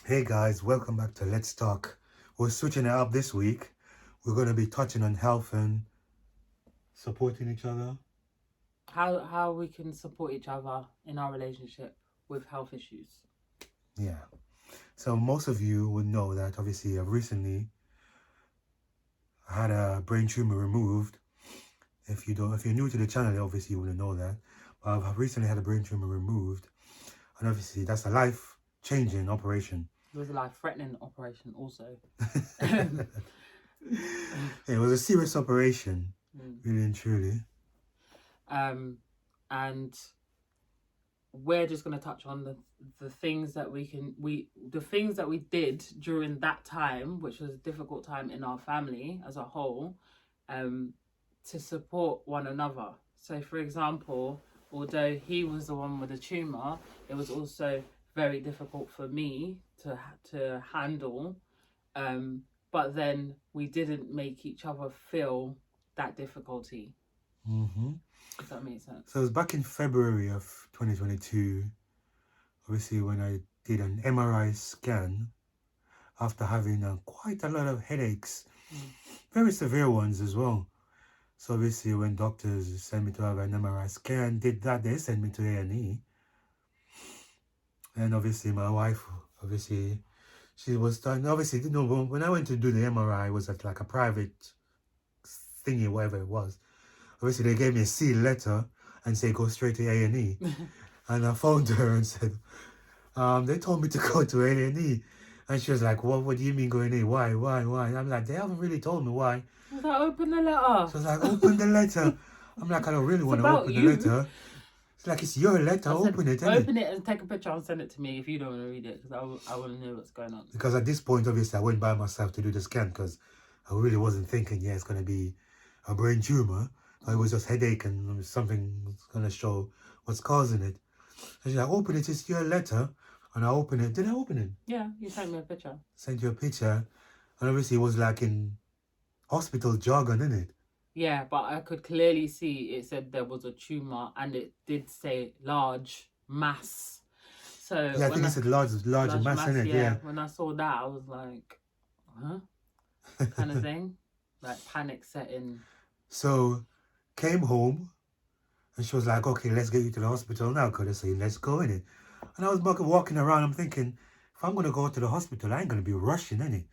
Hey guys, welcome back to Let's Talk. We're switching it up this week. We're going to be touching on health and supporting each other. How we can support each other in our relationship with health issues. Yeah. So most of you would know that obviously I've recently had a brain tumor removed. If you're new to the channel, obviously you wouldn't know that. But I've recently had a brain tumor removed, and obviously that's a life-changing operation. It was a life-threatening operation also. It was a serious operation, really and truly. And we're just going to touch on the things that the things that we did during that time, which was a difficult time in our family as a whole, to support one another. So, for example, although he was the one with the tumor, it was also very difficult for me to handle. But then we didn't make each other feel that difficulty. Mm-hmm. If that makes sense. So it was back in February of 2022, obviously when I did an MRI scan after having quite a lot of headaches, very severe ones as well. So obviously when doctors sent me to have an MRI scan, did that, they sent me to A&E. And obviously my wife, obviously, she was starting, obviously, you know, when I went to do the MRI, it was at like a private thingy, whatever it was. Obviously they gave me a sealed letter and say go straight to A&E. And I phoned her and said, they told me to go to A&E. And she was like, what do you mean going in? Why? I'm like, they haven't really told me why. I was like, open the letter. She was like, open the letter. I'm like, I don't really want to open the letter. It's like, it's your letter, open it, innit? Open it and take a picture and send it to me if you don't want to read it, because I want to know what's going on. Because at this point, obviously, I went by myself to do the scan because I really wasn't thinking, yeah, it's going to be a brain tumor. It was just headache and something was going to show what's causing it. And she's like, open it, it's your letter. And I opened it. Did I open it? Yeah, you sent me a picture. Sent you a picture. And obviously it was like in hospital jargon, innit? Yeah, but I could clearly see it said there was a tumour and it did say large mass. So yeah, I think it said large mass in it, yeah. When I saw that, I was like, huh? Kind of thing. Like panic setting. So came home and she was like, okay, let's get you to the hospital now. Could I say, let's go in it. And I was walking around, I'm thinking, if I'm going to go to the hospital, I ain't going to be rushing, any,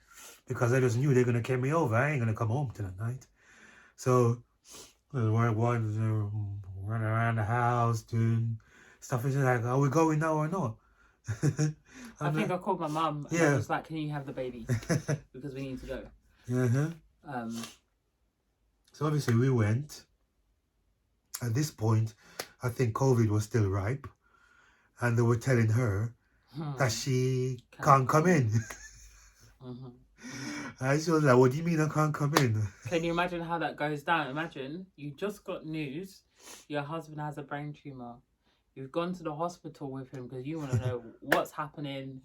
because I just knew they're going to carry me over. I ain't going to come home to that night. So I was running around the house, doing stuff. It's like, are we going now or not? I think I called my mum and I was like, can you have the baby? Because we need to go. So obviously we went. At this point, I think COVID was still ripe. And they were telling her that she can't come in. And she was like, what do you mean I can't come in? Can you imagine how that goes down? Imagine you just got news your husband has a brain tumour. You've gone to the hospital with him because you want to know what's happening,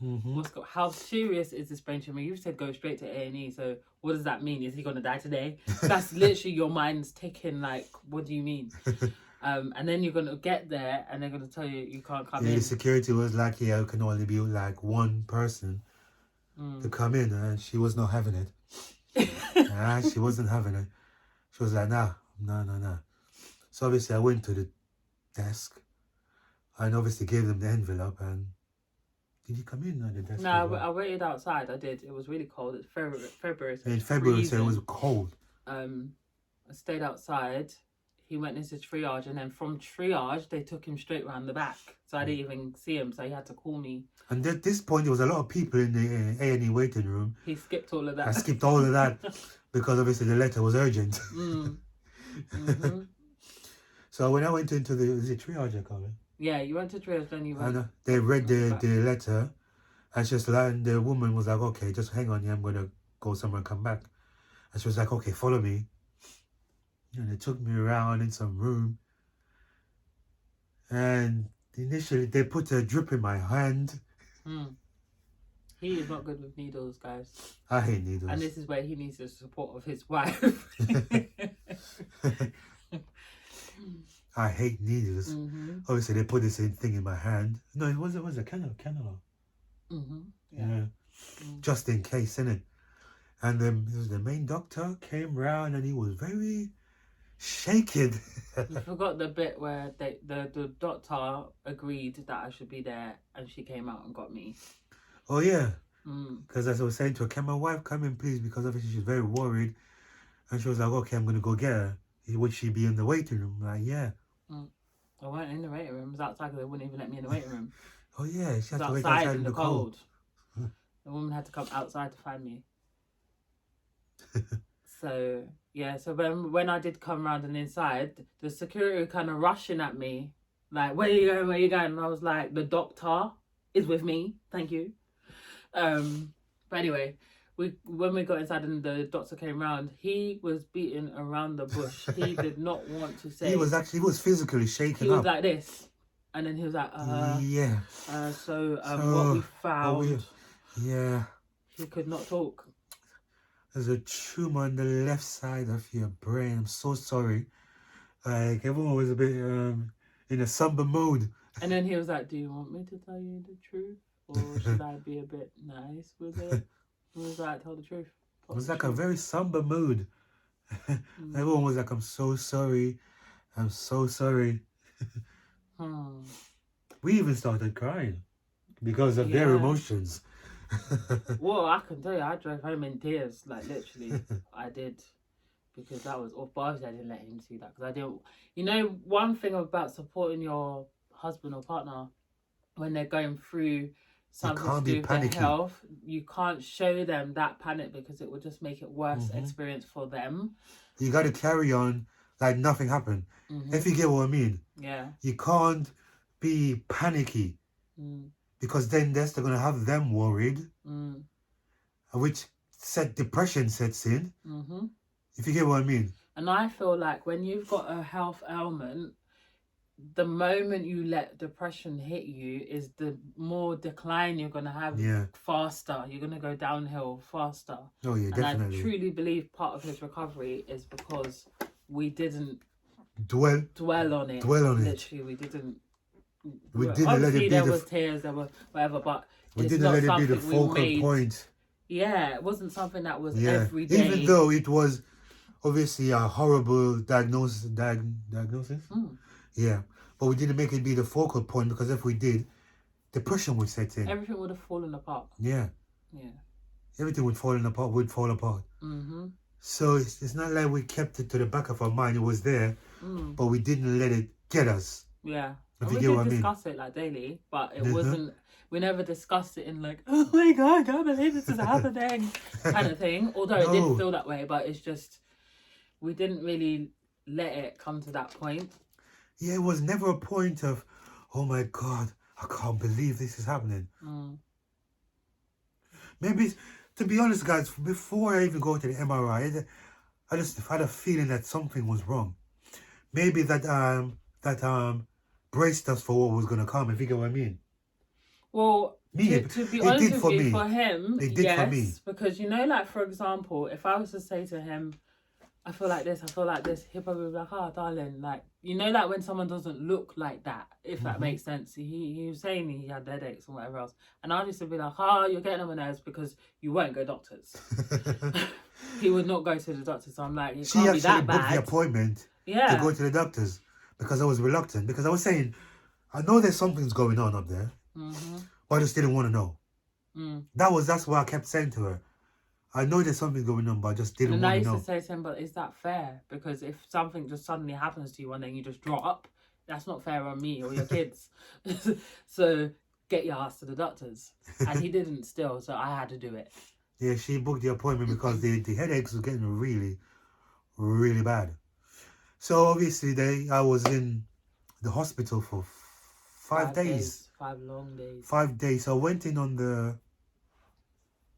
how serious is this brain tumour. You said go straight to A&E, so what does that mean? Is he going to die today? That's literally your mind's ticking like, what do you mean? And then you're going to get there and they're going to tell you you can't come in. The security was like, yeah, it can only be like one person to come in, and she was not having it. She wasn't having it. She was like, nah. So obviously I went to the desk and obviously gave them the envelope. And did you come in at the desk? No, I waited outside. I did. It was really cold. It's February. So in February, so it was cold. I stayed outside. He went into triage, and then from triage, they took him straight round the back. So I didn't even see him, so he had to call me. And at this point, there was a lot of people in the A&E waiting room. He skipped all of that. I skipped all of that because obviously the letter was urgent. So when I went into is it triage I call it? Yeah, you went to triage, then you went. And they read the letter, and just like, the woman was like, okay, just hang on, yeah, I'm going to go somewhere and come back. And she was like, okay, follow me. And they took me around in some room. And initially, they put a drip in my hand. He is not good with needles, guys. I hate needles. And this is where he needs the support of his wife. I hate needles. Obviously, they put this thing in my hand. No, it was a cannula. Yeah. just in case, innit? And then the main doctor came round and he was very shaken. You forgot the bit where the doctor agreed that I should be there, and she came out and got me. Oh yeah, Mm. because as I was saying to her, can my wife come in please? Because obviously she's very worried. And she was like, okay, I'm going to go get her. Would she be in the waiting room? I'm like, yeah. I weren't in the waiting room. I was outside because they wouldn't even let me in the waiting room. Oh yeah, she I had was to wait outside in the cold. Huh. The woman had to come outside to find me. So yeah, so when I did come round and inside, the security kind of rushing at me, like, where you going, where you going? And I was like, the doctor is with me, thank you. But anyway, when we got inside and the doctor came round, he was beating around the bush. He did not want to say. He was physically shaken He up. was like this, and then he was like, yeah. What we found. Yeah. He could not talk. There's a tumor on the left side of your brain. I'm so sorry. Like, everyone was a bit in a somber mood. And then he was like, do you want me to tell you the truth? Or should I be a bit nice with it? He was like, tell the truth. It was like a very somber mood. Everyone was like, I'm so sorry. I'm so sorry. We even started crying because of their emotions. Well, I can tell you, I drove home in tears, like literally. I did, because that was off. But obviously, I didn't let him see that because I didn't. You know, one thing about supporting your husband or partner when they're going through something to do with their health, you can't show them that panic because it will just make it worse experience for them. You got to carry on like nothing happened. If you get what I mean. Yeah. You can't be panicky. Because then that's going to have them worried, which depression sets in. If you get what I mean. And I feel like when you've got a health ailment, the moment you let depression hit you is the more decline you're going to have faster. You're going to go downhill faster. Oh, yeah, definitely. And I truly believe part of his recovery is because we didn't dwell on it. Literally, we didn't. We didn't obviously let it be there was tears, there were whatever, but we it's didn't not let it be something the focal point. Yeah, it wasn't something that was every day. Even though it was obviously a horrible diagnosis. Yeah, but we didn't make it be the focal point because if we did, depression would set in. Everything would have fallen apart. Yeah. Everything would fall apart. So it's not like we kept it to the back of our mind. It was there, but we didn't let it get us. Yeah. If we did discuss it like daily, but it wasn't. We never discussed it in like, oh my god, I can't believe this is happening, kind of thing. Although it did feel that way, but it's just we didn't really let it come to that point. Yeah, it was never a point of, oh my god, I can't believe this is happening. Maybe, to be honest, guys, before I even go to the MRI, I just had a feeling that something was wrong. Maybe that braced us for what was going to come, if you get what I mean. Well, to be honest with you, for him, yes, because you know, like for example, if I was to say to him, I feel like this, he'll probably be like, oh darling, like, you know, like when someone doesn't look like that, if that makes sense. He was saying he had headaches and whatever else, and I used to be like, oh, you're getting on my nerves because you won't go doctors. He would not go to the doctor, so I'm like, it can't be that bad. She actually booked the appointment to go to the doctors because I was reluctant, because I was saying, I know there's something's going on up there, but I just didn't want to know. That's what I kept saying to her. I know there's something going on, but I just didn't want to know. And I used to say to him, but is that fair? Because if something just suddenly happens to you and then you just drop, that's not fair on me or your kids. So get your ass to the doctors. And he didn't still, so I had to do it. Yeah, she booked the appointment because the headaches were getting really, really bad. So obviously I was in the hospital for 5 days. 5 long days. 5 days. So I went in on the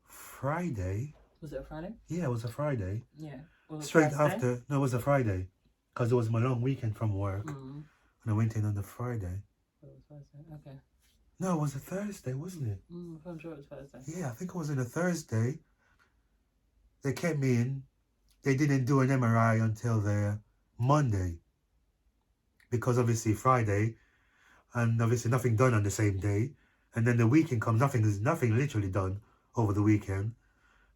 Friday. Was it a Friday? Yeah, it was a Friday. Yeah. Straight after. No, it was a Friday. Because it was my long weekend from work. And I went in on the Friday. It was Thursday. Okay. No, it was a Thursday, wasn't it? I'm sure it was Thursday. Yeah, I think it was on a Thursday. They kept me in. They didn't do an MRI until the Monday. Because obviously Friday, and obviously nothing done on the same day. And then the weekend comes, nothing literally done over the weekend.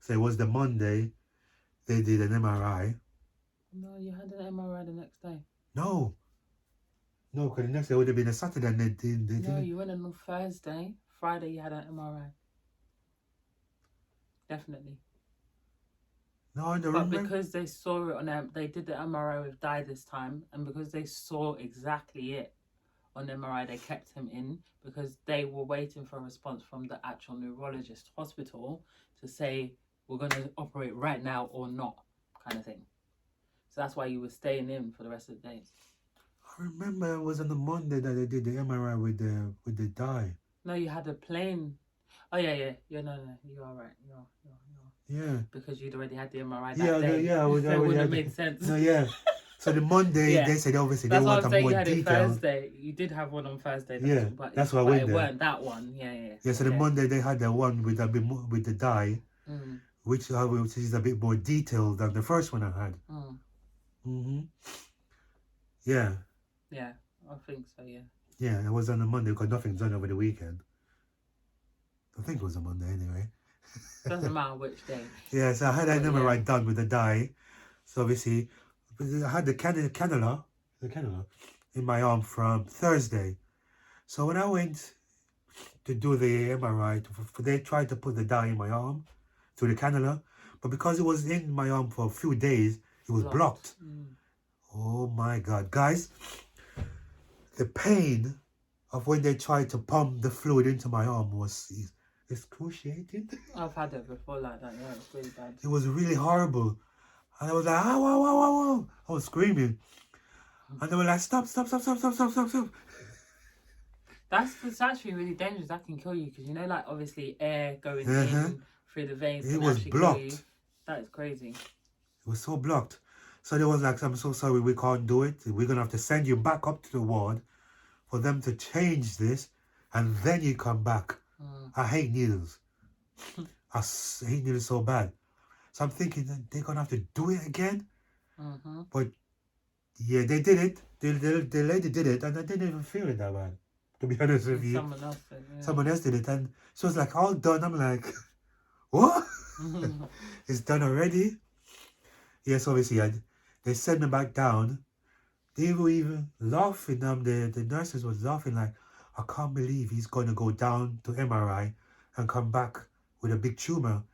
So it was the Monday they did an MRI. No, you had an MRI the next day. No, because the next day would have been a Saturday and they No, didn't. you went in on Thursday. Friday you had an MRI. Definitely. No, I don't But remember. because they saw it on them, they did the MRI with Di this time, and because they saw exactly it on MRI, they kept him in because they were waiting for a response from the actual neurologist hospital to say we're going to operate right now or not, kind of thing. So that's why you were staying in for the rest of the days. I remember it was on the Monday that they did the MRI with the dye. No, you had a plane. Oh yeah. No, you are right. You are. Yeah. Because you'd already had the MRI that Yeah, day. yeah. So it wouldn't have made sense. No, yeah. So the Monday Yeah. they said obviously That's they what want I'm a saying. more You had it detailed. Thursday. You did have one on Thursday. That's why I but went it there. weren't that one. Yeah. Yeah, so the Monday they had the one with a bit more, with the dye, which is a bit more detailed than the first one I had. Yeah. Yeah, I think so. Yeah. Yeah, it was on a Monday because nothing's done over the weekend. I think it was a Monday anyway. Doesn't matter which day. Yeah, so I had that MRI done with the dye. So obviously, I had the cannula in my arm from Thursday. So when I went to do the MRI, they tried to put the dye in my arm through the cannula, but because it was in my arm for a few days, it was blocked. Oh my God, guys, the pain of when they tried to pump the fluid into my arm was excruciating. I've had it before like that. Yeah, it's really bad. It was really horrible. And I was like, ah, wow, wow, wow, wow. I was screaming. And they were like, stop. It's actually really dangerous. That can kill you because like obviously air going in through the veins. It was blocked. That is crazy. It was so blocked. So they was like, I'm so sorry, we can't do it. We're gonna have to send you back up to the ward for them to change this, and then you come back. I hate needles. I hate needles so bad. So I'm thinking that they're gonna have to do it again. But yeah, they did it. The lady did it, and I didn't even feel it that bad. To be honest with you, someone else did. Yeah. Someone else did it, and she was like, "All done." I'm like, "What? It's done already?" Yes, obviously, they sent me back down. They were even laughing. The nurses was laughing like, "I can't believe he's going to go down to MRI and come back with a big tumor,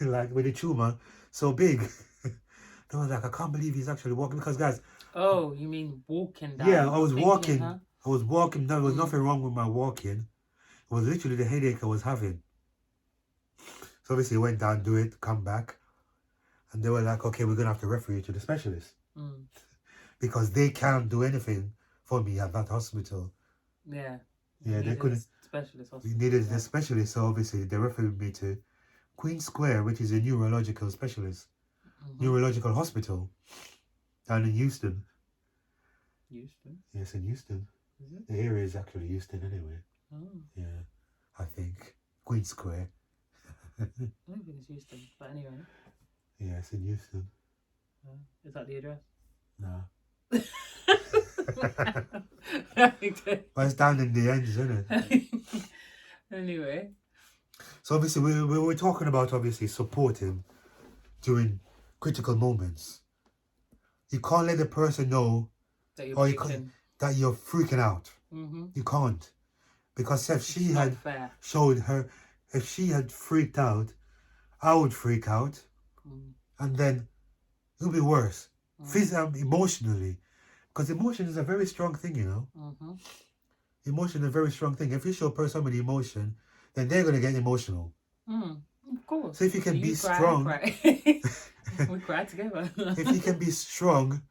like with a tumor so big." They was like, "I can't believe he's actually walking." Because guys, oh, you mean walking down? Yeah, I was walking. Huh? I was walking. There was nothing wrong with my walking. It was literally the headache I was having. So obviously I went down, do it, come back. And they were like, okay, we're going to have to refer you to the specialist. Because they can't do anything for me at that hospital. Yeah. Yeah, they couldn't. Specialist hospital. We needed a specialist, so obviously they referred me to Queen Square, which is a neurological specialist. Neurological hospital. Down in Houston. Houston? Yes, in Houston. Is it? The area is actually Houston anyway. Oh. Yeah, I think. Queen Square. I don't think it's Houston, but anyway. Yeah, it's in Houston. Is that the address? No. But it's down in the ends, isn't it? Anyway. So obviously we were talking about obviously supporting during critical moments. You can't let the person know that you're freaking out. You can't. Because if she had if she had freaked out, I would freak out. And then it would be worse. Physically, emotionally. Because emotion is a very strong thing, you know. Emotion is a very strong thing. If you show somebody emotion, then they're going to get emotional. Of course. So if you can be strong. We cry together. If you can be strong,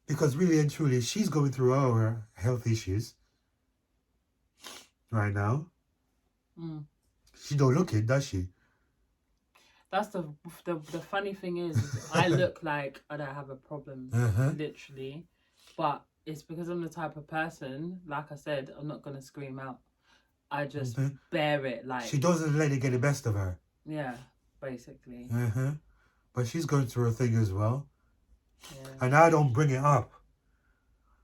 because really and truly, she's going through our health issues right now. She don't look it, does she? That's the funny thing is I look like I don't have a problem, literally, but it's because I'm the type of person, like I said, I'm not gonna scream out. I just bear it. Like she doesn't let it get the best of her. Yeah, basically. But she's going through a thing as well. Yeah. And I don't bring it up.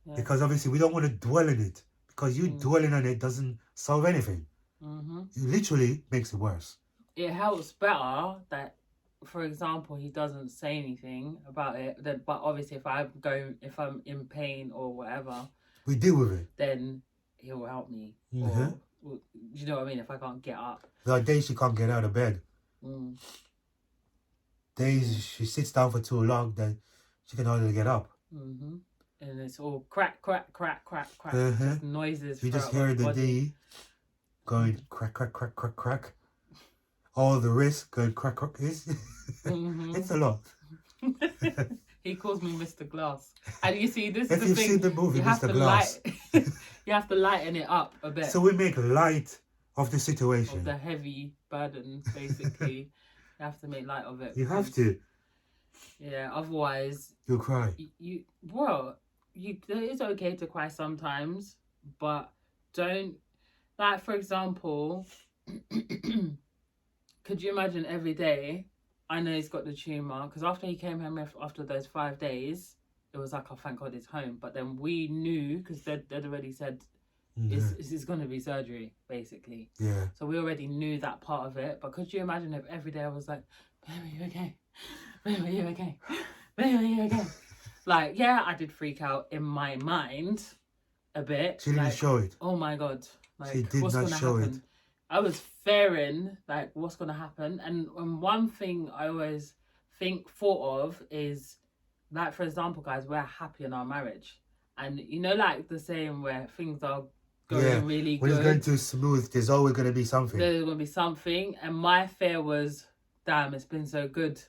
Yeah. Because obviously we don't want to dwell in it. Because you dwelling on it doesn't solve anything. It literally makes it worse. it helps better that, for example, he doesn't say anything about it. Then, but obviously, if I'm in pain or whatever, We deal with it. then he'll help me. Mm-hmm. Or you know what I mean? If I can't get up. There are days she can't get out of bed. Mm. Days she sits down for too long, then she can hardly get up. Mm-hmm. And it's all crack, crack, crack, crack, crack. Uh-huh. Just noises. You just throughout hear the the body. D going crack, crack, crack, crack, crack. All the wrist going crack, crack. Mm-hmm. It's a lot. He calls me Mr. Glass. And you see, this If is the you've thing. seen the movie You have Mr. to Glass, you have to lighten it up a bit. so we make light of the situation. Of the heavy burden, basically. You have to make light of it. You have because, to. Yeah, otherwise You'll cry. it's okay to cry sometimes, but don't, like, for example, could you imagine every day? I know he's got the tumour, because after he came home after those 5 days, it was like, oh, thank God it's home. But then we knew, because they'd already said it's going to be surgery, basically. Yeah. So we already knew that part of it. But could you imagine if every day I was like, babe, are you okay? Babe, are you okay? Babe, are you okay? Like, yeah, I did freak out in my mind a bit. She didn't show it. Oh my God. Like, She did what's not gonna show happen? it. I was fearing, like, what's going to happen. And one thing I always thought of is, like, for example, guys, we're happy in our marriage. And, you know, like the saying where things are going really when good. it's going too smooth, there's always going to be something. There's going to be something. And my fear was, damn, it's been so good.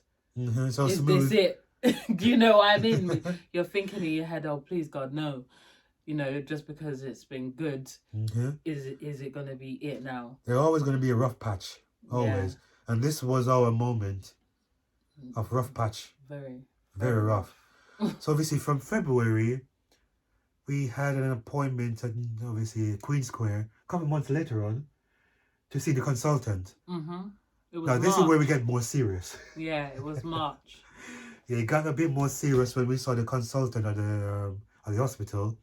So is smooth. this it? Do you know what I mean? You're thinking in your head, oh, please, God, no. You know, just because it's been good, is it going to be it now? There's always going to be a rough patch. Always. Yeah. And this was our moment of rough patch. Very rough. So obviously from February, we had an appointment at, obviously, Queen Square, a couple of months later on, to see the consultant. It was now, this is where we get more serious. Yeah, it was March. Yeah, it got a bit more serious when we saw the consultant at the hospital.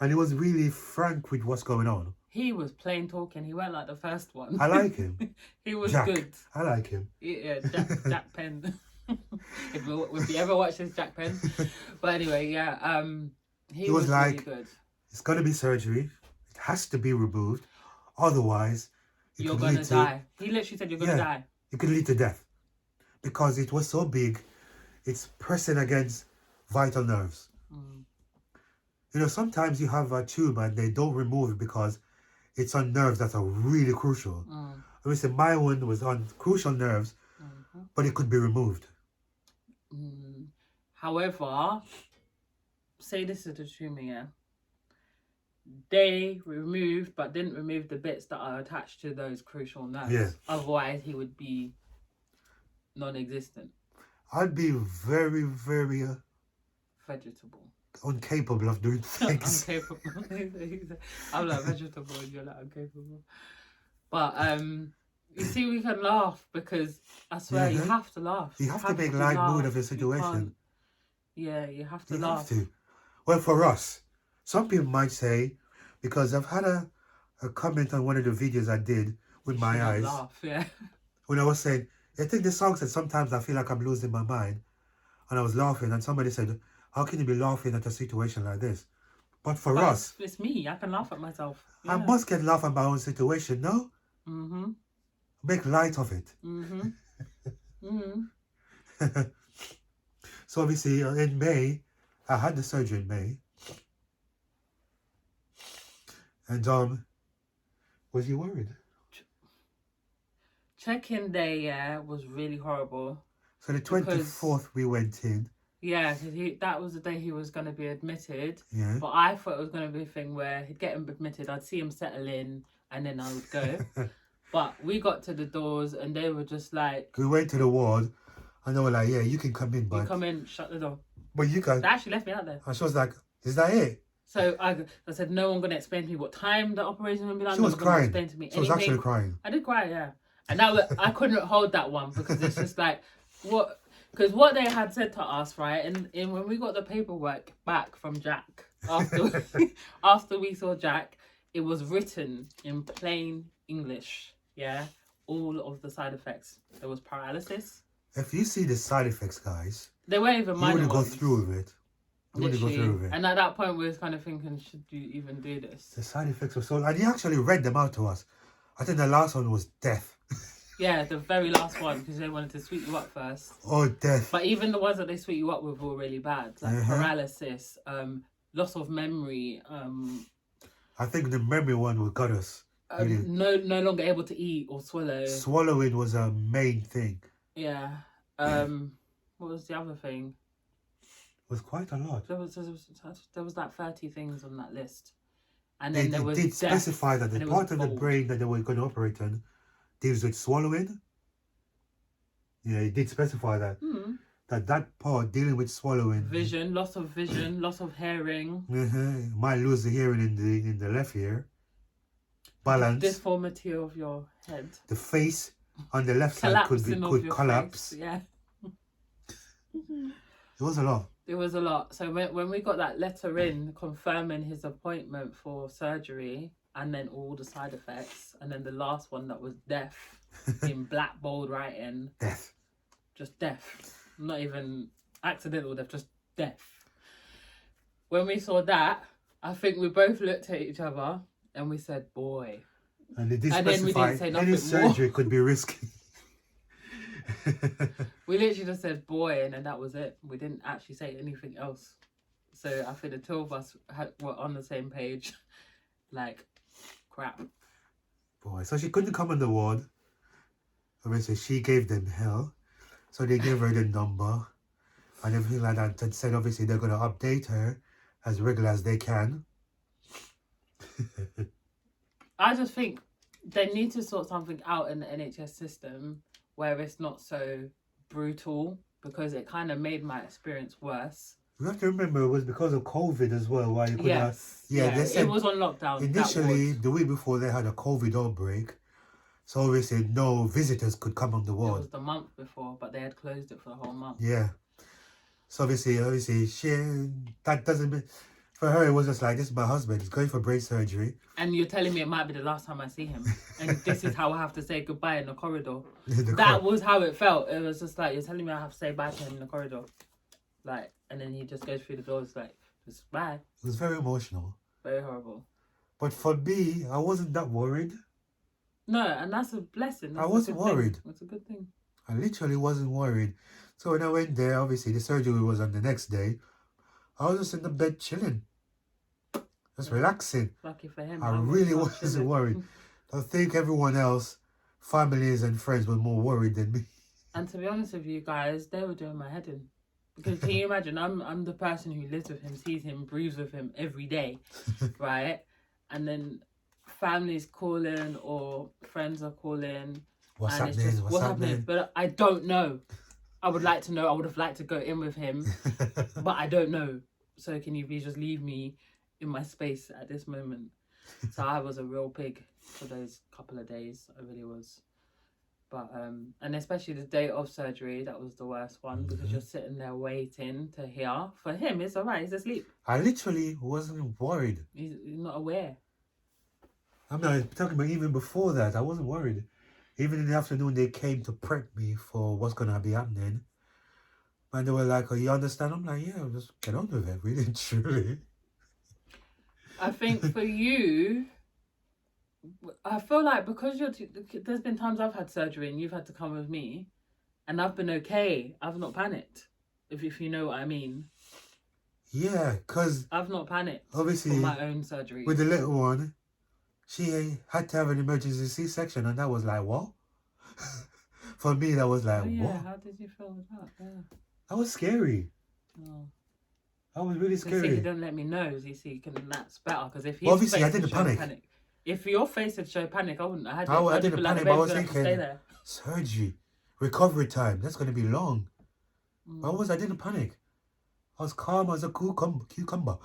And he was really frank with what's going on. He was plain talking. He weren't like the first one. I like him. He was Jack. good. I like him. Yeah, Jack Penn. if you ever watch this, Jack Penn. But anyway, yeah, he was like, really good. It's going to be surgery. It has to be removed. Otherwise, you're going to die. He literally said you're going to die. It could lead to death. Because it was so big, it's pressing against vital nerves. You know, sometimes you have a tumor and they don't remove it because it's on nerves that are really crucial. Obviously, my one was on crucial nerves, but it could be removed. However, say this is the tumor, yeah? They removed, but didn't remove the bits that are attached to those crucial nerves. Yeah. Otherwise, he would be non-existent. I'd be very, very... vegetable. Incapable of doing things. Incapable. I'm like vegetable and you're like incapable. But you see, we can laugh because I swear you have to laugh. You have to make light mood of the situation. You have to laugh. Have to. Well, for us, some people might say, because I've had a comment on one of the videos I did with my eyes. Laugh, yeah. When I was saying, I think the song said sometimes I feel like I'm losing my mind, and I was laughing, and somebody said, how can you be laughing at a situation like this? But for us... It's me. I can laugh at myself. Yeah. I must get laugh at my own situation, no? Make light of it. So obviously, in May, I had the surgery in May. And, was you worried? Check-in day, was really horrible. So the 24th we went in. Yeah, because that was the day he was going to be admitted. Yeah. But I thought it was going to be a thing where he'd get him admitted, I'd see him settle in, and then I would go. But we got to the doors, and they were just like... We went to the ward, and they were like, yeah, you can come in, but... You come in, shut the door. But you can... They actually left me out there. And she was like, is that it? So I said, no one going to explain to me what time the operation will be like. She was crying. Explain to me she was actually crying. I did cry, yeah. And I couldn't hold that one, because it's just like, what... Because what they had said to us, right, and when we got the paperwork back from Jack, after we saw Jack, it was written in plain English, yeah? all of the side effects. There was paralysis. If you see the side effects, guys, They weren't even you minor wouldn't go ones. through with it. You wouldn't go Literally. through with it. And at that point, we was kind of thinking, should you even do this? The side effects were so... And he actually read them out to us. I think the last one was death. Yeah, the very last one, because they wanted to sweep you up first. Oh, death. But even the ones that they sweep you up with were really bad. Like paralysis, loss of memory, I think the memory one was got us. Really. no longer able to eat or swallow. Swallowing was a main thing. Yeah. What was the other thing? It was quite a lot. There was like 30 things on that list. And then there was did death, specify that the part of the bold. brain that they were going to operate on deals with swallowing. Yeah, it did specify that. That part dealing with swallowing. Vision, loss of hearing. Might lose the hearing in the left ear. Balance. Deformity of your head. The face on the left side could collapse. Face. Yeah. It was a lot. It was a lot. So when we got that letter in confirming his appointment for surgery and then all the side effects and then the last one that was death in black bold writing. Death. Just death. Not even accidental death, just death. When we saw that, I think we both looked at each other and we said, boy. And they did and then we specify didn't say nothing any surgery more. could be risky. We literally just said boy and then that was it. We didn't actually say anything else. So I think the two of us were on the same page. Like, crap. Boy, so she couldn't come on the ward. Obviously, she gave them hell. So they gave her the number and everything like that. And said, obviously, they're going to update her as regular as they can. I just think they need to sort something out in the NHS system where it's not so brutal, because it kind of made my experience worse. You have to remember it was because of COVID as well. Why you couldn't they said it was on lockdown. Initially, the week before, they had a COVID outbreak. So obviously no visitors could come on the ward. It was the month before, but they had closed it for the whole month. Yeah. So obviously that doesn't mean... For her, it was just like, this is my husband. He's going for brain surgery. And you're telling me it might be the last time I see him. And this is how I have to say goodbye in the corridor. That was how it felt. It was just like, you're telling me I have to say bye to him in the corridor. Like, and then he just goes through the doors like, just bye. It was very emotional. Very horrible. But for me, I wasn't that worried. No, and that's a blessing. I wasn't worried. That's a good thing. I literally wasn't worried. So when I went there, obviously the surgery was on the next day. I was just in the bed chilling. Just relaxing. Lucky for him. I really wasn't worried. I think everyone else, families and friends, were more worried than me. And to be honest with you guys, they were doing my head in. Because can you imagine, I'm the person who lives with him, sees him, breathes with him every day, right? And then families calling or friends are calling. What's and happening? It's just, What's happening? But I don't know. I would like to know. I would have liked to go in with him, but I don't know. So can you please just leave me in my space at this moment? So I was a real pig for those couple of days. I really was. But and especially the day of surgery, that was the worst one, because you're sitting there waiting to hear. For him, it's all right. He's asleep. I literally wasn't worried. He's not aware. I'm not talking about even before that. I wasn't worried. Even in the afternoon, they came to prep me for what's going to be happening. And they were like, oh, you understand? I'm like, yeah, just get on with it, really, truly. I think for you, I feel like because there's been times I've had surgery and you've had to come with me, and I've been okay. I've not panicked, if you know what I mean. Yeah, because I've not panicked. Obviously, for my own surgery. With the little one, she had to have an emergency C-section, and that was like, what? For me, that was like, what? How did you feel with that? Yeah. That was scary. Oh. That was really scary. See, he didn't let me know. You see, that's better, because if obviously I didn't panic. If your face had showed panic, I wouldn't. I didn't panic, but I was thinking, surgery, recovery time, that's going to be long. I didn't panic. I was calm as a cucumber.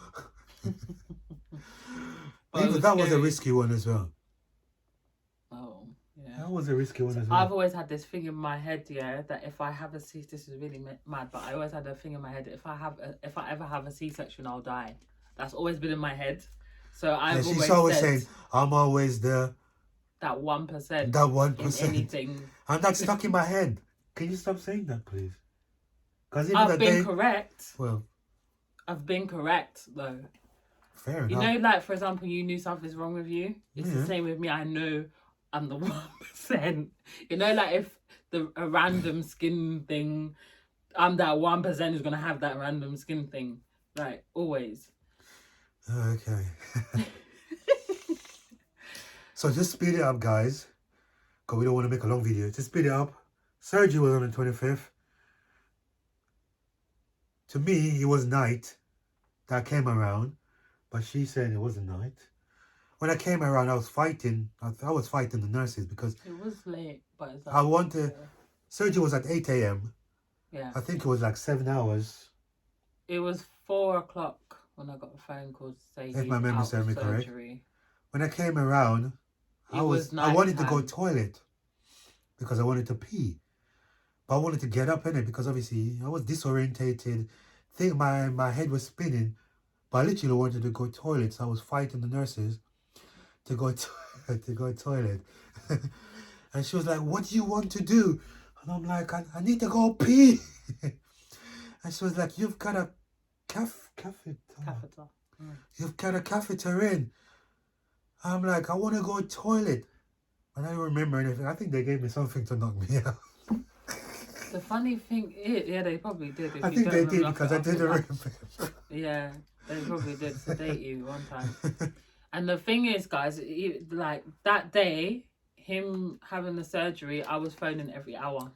Even that was a risky one as well. Oh, yeah. That was a risky one as well. I've always had this thing in my head, that if I have a C, this is really mad, but I always had a thing in my head, if I ever have a C-section, I'll die. That's always been in my head. So I've always saying, I'm always the that 1% That in 1%. anything. And that's stuck in my head. Can you stop saying that, please? Because even I've that been day, correct. well, I've been correct though. fair You enough. know, like for example, you knew something's wrong with you. It's the same with me. I know I'm the 1%. You know, like if a random skin thing, I'm that 1% who's gonna have that random skin thing. Like always. Okay. So just speed it up, guys. Because we don't want to make a long video. Just speed it up. Surgery was on the 25th. To me, it was night that came around. But she said it wasn't night. When I came around, I was fighting. I was fighting the nurses because It was late, but it's like, I wanted... Surgery was at 8 a.m. Yeah. I think it was like 7 hours. It was 4 o'clock when I got a phone call to say If he's my memory out serves of me correct. surgery. When I came around, I wanted to go toilet because I wanted to pee. But I wanted to get up in it because obviously I was disorientated. Think my head was spinning. But I literally wanted to go toilet, so I was fighting the nurses to go toilet. And she was like, "What do you want to do?" And I'm like, I need to go pee. And she was like, "You've got a catheter. You've got a catheter in." I'm like, "I want to go toilet." And I don't remember anything. I think they gave me something to knock me out. The funny thing is, yeah, they probably did. I think they did because I didn't remember. Yeah, they probably did sedate you one time. And the thing is, guys, like that day, him having the surgery, I was phoning every hour.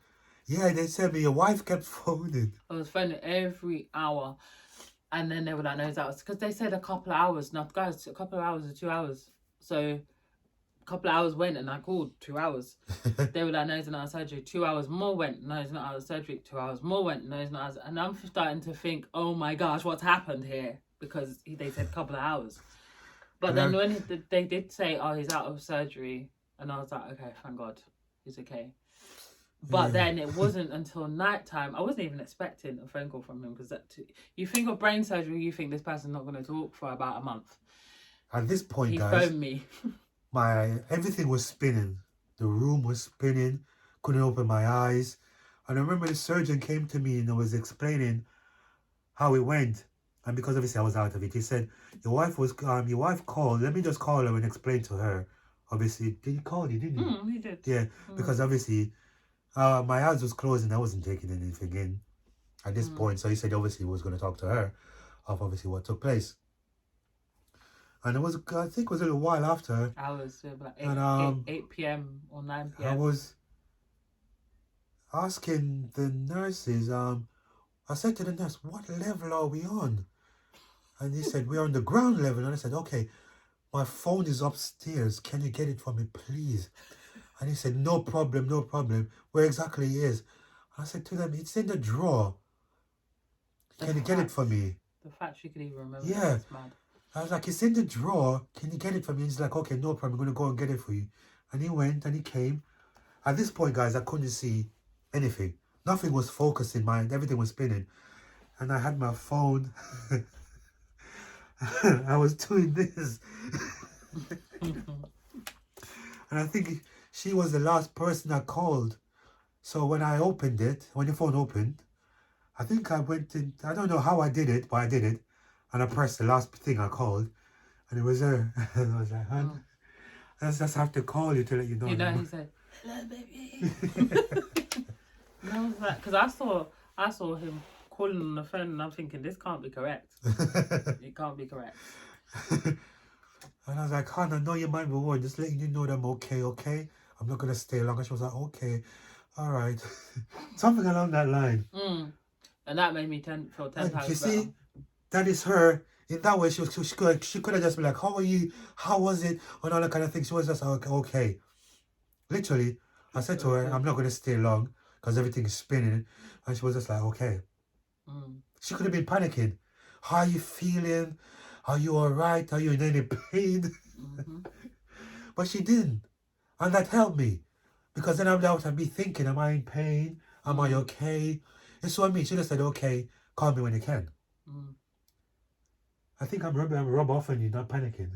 Yeah, they said me, your wife kept phoning. I was phoning every hour. And then they were like, no, that was because they said a couple of hours. Now, guys, a couple of hours or 2 hours. So a couple of hours went and I called 2 hours. They were like, no, he's not out of surgery. 2 hours more went, no, he's not out of surgery. 2 hours more went, no, he's not out of... And I'm starting to think, oh my gosh, what's happened here? Because they said a couple of hours. But then when they did say, oh, he's out of surgery, and I was like, okay, thank God, he's okay. But then it wasn't until nighttime. I wasn't even expecting a phone call from him because you think of brain surgery, you think this person's not going to talk for about a month. At this point, guys, he phoned me. Everything was spinning. The room was spinning. Couldn't open my eyes. And I remember the surgeon came to me and was explaining how it went. And because obviously I was out of it, he said, your wife called. Let me just call her and explain to her. Obviously, did he call you, didn't he? He did. Yeah, because obviously my eyes was closed and I wasn't taking anything in at this point. So he said obviously he was going to talk to her of obviously what took place. And it was, I think it was a little while after. Hours, about 8 p.m. or 9 p.m. I was asking the nurses, I said to the nurse, what level are we on? And he said, we're on the ground level. And I said, okay, my phone is upstairs. Can you get it for me, please? And he said, no problem, no problem. Where exactly it is? I said to them, it's in the drawer. Can you get it for me? The fact she could even remember. Yeah. That's mad. I was like, it's in the drawer. Can you get it for me? And he's like, okay, no problem. I'm going to go and get it for you. And he went and he came. At this point, guys, I couldn't see anything. Nothing was focused in mind. Everything was spinning. And I had my phone. I was doing this. And I think she was the last person I called. So when I opened it, when the phone opened, I think I went in, I don't know how I did it, but I did it. And I pressed the last thing I called. And it was her. And I was like, hon, I just have to call you to let you know. You know, he said, hello, baby. And I was like, because I saw him calling on the phone and I'm thinking, this can't be correct. It can't be correct. And I was like, hon, I know you might be worried, just letting you know that I'm okay, okay? I'm not going to stay long. And she was like, okay, all right. Something along that line. And that made me feel 10 times better. You see, that is her. In that way, she could have just been like, how are you? How was it? And all that kind of thing. She was just like, okay. Literally, I said to her, I'm not going to stay long because everything is spinning. And she was just like, okay. She could have been panicking. How are you feeling? Are you all right? Are you in any pain? But she didn't. And that helped me. Because then I'd be thinking, am I in pain? Am I okay? And so I mean, she just said, okay, call me when you can. I think I'm rub off on you, not panicking.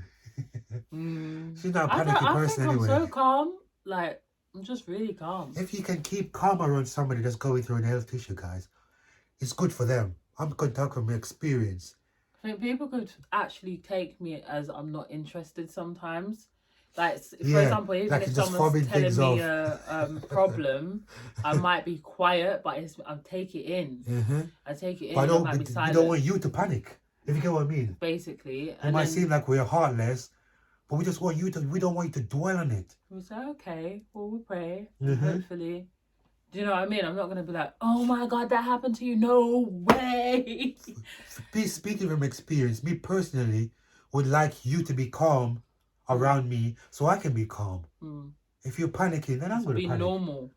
She's not a panicky I person think I'm anyway. so calm. Like, I'm just really calm. If you can keep calm around somebody that's going through a health issue, guys, it's good for them. I'm going to talk from experience. I think people could actually take me as I'm not interested sometimes. Like, for Yeah, example, even like if it's just someone's fobbing telling things me off. a problem, I might be quiet, but I take it in. I take it in, But and I might be we don't want silent, you to panic, if you get what I mean. basically. It And might then seem like we're heartless, but we just want you to, we don't want you to dwell on it. we say, okay, well, we pray, and hopefully. Do you know what I mean? I'm not going to be like, oh my God, that happened to you. No way. Speaking from experience, me personally would like you to be calm around me so I can be calm. If you're panicking, then I'm going to be panic. normal.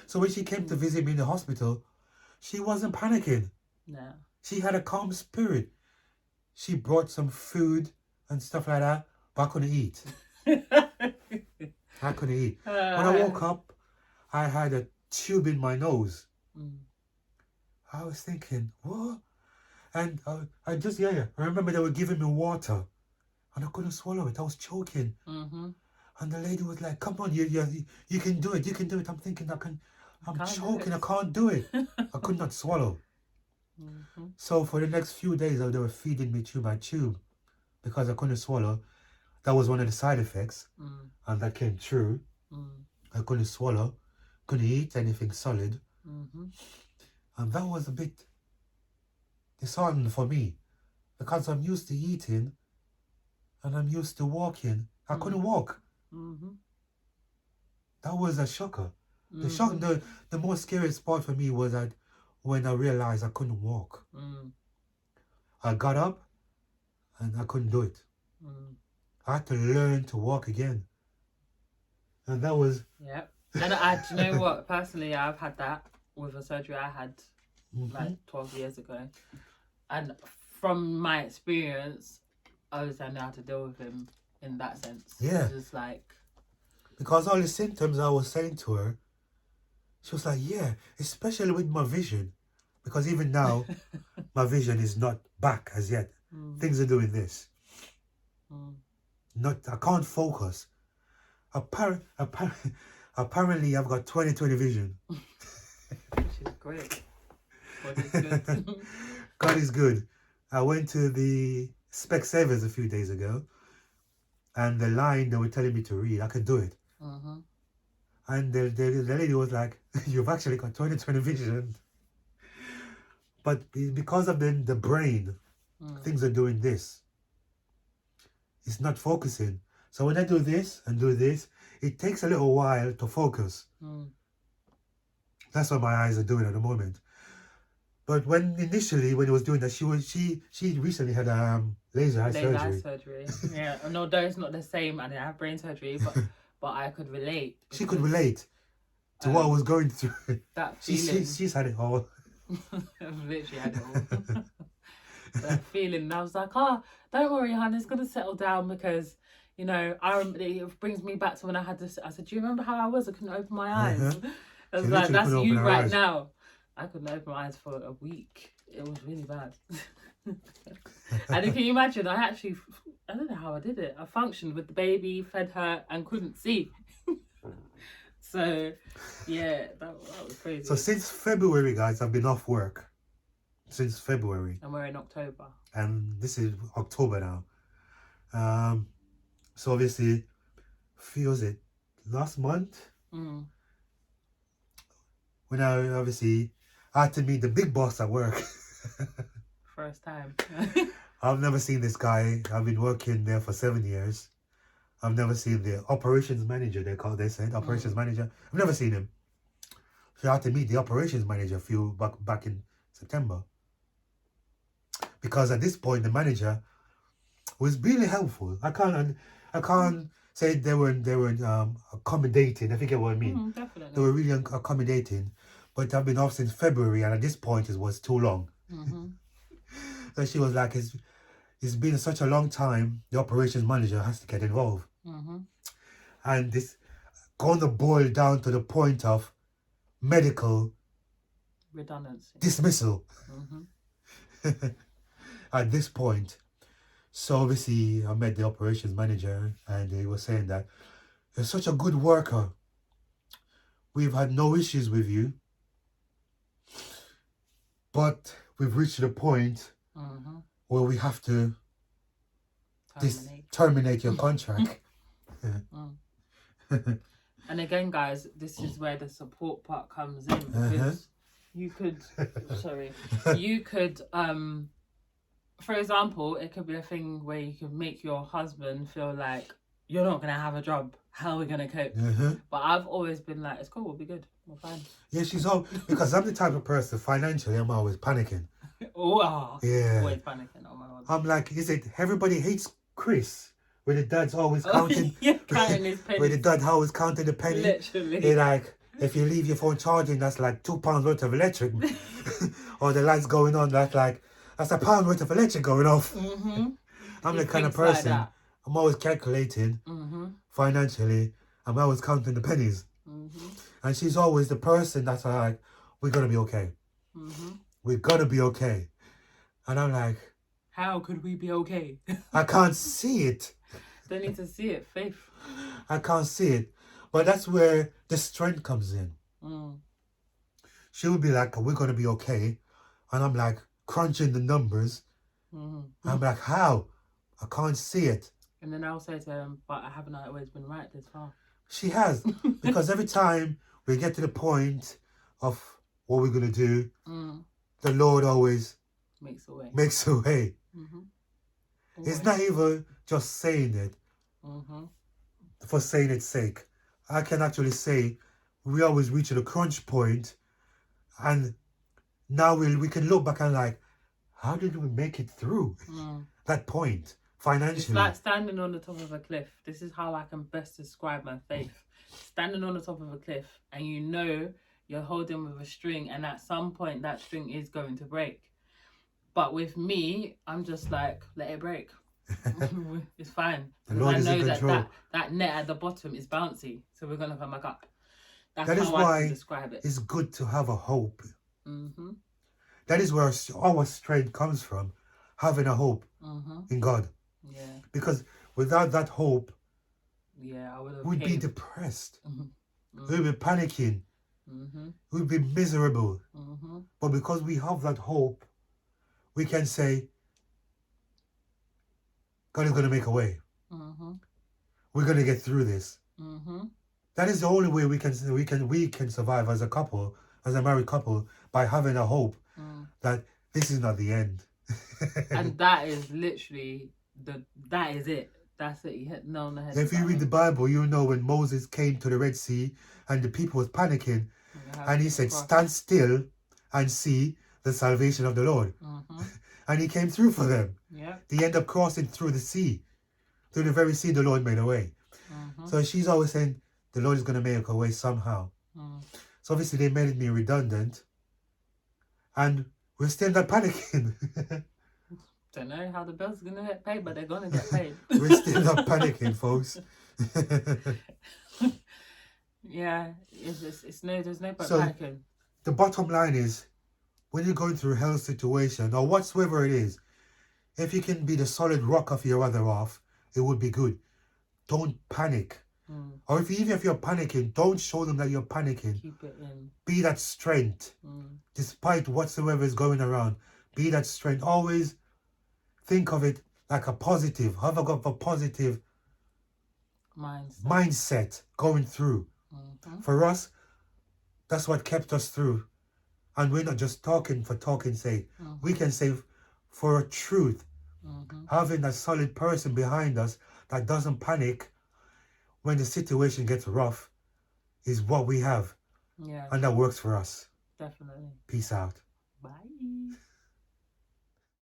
So when she came to visit me in the hospital, she wasn't panicking. No. She had a calm spirit. She brought some food and stuff like that, but I couldn't eat. I couldn't eat. When I woke up, I had a tube in my nose. I was thinking, what? And I remember they were giving me water, and I couldn't swallow it. I was choking. And the lady was like, "Come on, you can do it. You can do it." I'm thinking, I'm choking. I can't do it. I could not swallow. So for the next few days, they were feeding me tube by tube because I couldn't swallow. That was one of the side effects, and that came true. I couldn't swallow, couldn't eat anything solid, and that was a bit disheartening for me because I'm used to eating and I'm used to walking. I couldn't walk. That was a shocker. The most scariest part for me was that when I realized I couldn't walk. I got up and I couldn't do it. I had to learn to walk again. And that was... Yep. And do you know what? Personally, I've had that with a surgery I had like 12 years ago. And from my experience, I know how to deal with him in that sense. Yeah. Just like... Because all the symptoms I was saying to her, she was like, yeah, especially with my vision. Because even now, my vision is not back as yet. Things are doing this. I can't focus. Apparently, I've got 20/20 vision. Which is great. God is good. God is good. I went to the Specsavers a few days ago, and the line they were telling me to read, I could do it. And the lady was like, "You've actually got 20/20 vision." But because of the brain, things are doing this. It's not focusing. So when I do this and do this, it takes a little while to focus. That's what my eyes are doing at the moment. But when it was doing that, she recently had laser eye surgery. Yeah, and although it's not the same, and I have brain surgery, but I could relate. She could relate to what I was going through. That feeling. She's had it all. I've literally had it all. That feeling, and I was like, "Oh, don't worry, hon, it's gonna settle down because." You know, it brings me back to when I had this. I said, "Do you remember how I was? I couldn't open my eyes." I was like, "That's you right now." I couldn't open my eyes for a week. It was really bad. And then, can you imagine? I don't know how I did it. I functioned with the baby, fed her, and couldn't see. So, yeah, that was crazy. So since February, guys, I've been off work. Since February. And we're in October. And this is October now. So obviously, feels it last month when I had to meet the big boss at work. First time. I've never seen this guy. I've been working there for 7 years. I've never seen the operations manager. They said operations manager. I've never seen him. So I had to meet the operations manager back in September. Because at this point, the manager was really helpful. I can't say they weren't accommodating. I think you get what I mean. Definitely. They were really accommodating, but I've been off since February, and at this point it was too long. So she was like, "It's been such a long time. The operations manager has to get involved." And this going to boil down to the point of medical redundancy, dismissal. At this point. So obviously I met the operations manager and he was saying that you're such a good worker. We've had no issues with you. But we've reached a point where we have to terminate your contract. And again, guys, this is where the support part comes in, because you could, for example, it could be a thing where you could make your husband feel like you're not going to have a job. How are we going to cope? But I've always been like, it's cool, we'll be good. We're fine. Yeah, she's all, because I'm the type of person, financially, I'm always panicking. Yeah. Always panicking. Oh my God. I'm like, is it everybody hates Chris? Where the dad's always counting, counting his pennies. where the dad always counting the penny. Literally. They're like, if you leave your phone charging, that's like £2 worth of electric. Or the lights going on, that's £1 worth of electric going off. I'm the kind of person, like I'm always calculating financially. I'm always counting the pennies. And she's always the person that's like, we're going to be okay. We're going to be okay. And I'm like, how could we be okay? I can't see it. They need to see it, Faith. I can't see it. But that's where the strength comes in. She would be like, we're going to be okay. And I'm like, crunching the numbers. I'm like, how? I can't see it. And then I'll say to him, but I haven't always been right this far. She has. Because every time we get to the point of what we're going to do, the Lord always makes a way. Makes a way. It's not even just saying it for saying its sake. I can actually say we always reach a crunch point, and now we can look back and like, how did we make it through that point financially? It's like standing on the top of a cliff. This is how I can best describe my faith. Standing on the top of a cliff, and you know you're holding with a string, and at some point that string is going to break. But with me, I'm just like, let it break. It's fine. Because I know that net at the bottom is bouncy. So we're going to come back up. That's how I can describe it. It's good to have a hope. That is where our strength comes from. Having a hope in God. Yeah. Because without that hope, we'd be depressed. We'd be panicking. We'd be miserable. But because we have that hope, we can say, God is going to make a way. We're going to get through this. That is the only way we can survive as a couple, as a married couple, by having a hope that this is not the end. And that is literally that is it. That's it. You hit nail on the head. If you read the Bible, you know when Moses came to the Red Sea and the people was panicking, and he said, stand still and see the salvation of the Lord. And he came through for them. They end up crossing through the sea. Through the very sea, the Lord made a way. So she's always saying, the Lord is going to make a way somehow. So obviously they made me redundant. And we're still not panicking. Don't know how the bills are going to get paid, but they're going to get paid. We're still not panicking, folks. Yeah, there's no point panicking. The bottom line is, when you're going through a health situation or whatsoever it is, if you can be the solid rock of your other half, it would be good. Don't panic. Or even if you're panicking, don't show them that you're panicking. Keep it in. Be that strength. Despite whatsoever is going around, be that strength. Always think of it like a positive. Have a positive mindset going through. For us, that's what kept us through. And we're not just talking for talking's sake. We can say for a truth. Having a solid person behind us that doesn't panic when the situation gets rough is what we have. Yeah. And that works for us. Definitely. Peace out. Bye.